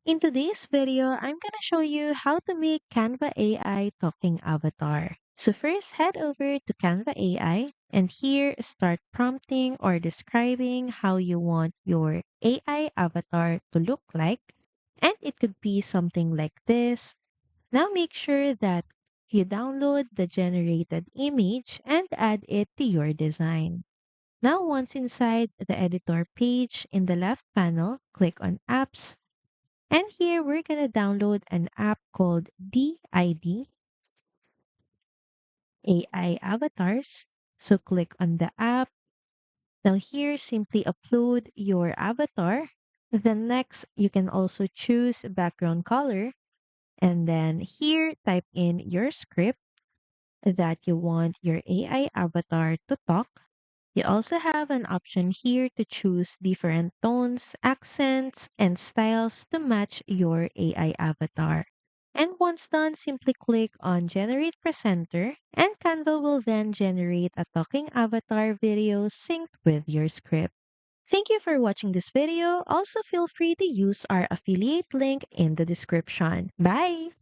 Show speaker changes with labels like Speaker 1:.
Speaker 1: In today's video, I'm gonna show you how to make Canva AI talking avatar. So first, head over to Canva AI and here start prompting or describing how you want your AI avatar to look like. And it could be something like this. Now make sure that you download the generated image and add it to your design. Now once inside the editor page in the left panel, click on apps and here we're going to download an app called DID AI Avatars. So click on the app. Now here simply upload your avatar. Then next you can also choose background color and then here type in your script that you want your AI avatar to talk. You also have an option here to choose different tones, accents, and styles to match your AI avatar. And once done, simply click on Generate Presenter, and Canva will then generate a talking avatar video synced with your script. Thank you for watching this video. Also, feel free to use our affiliate link in the description. Bye!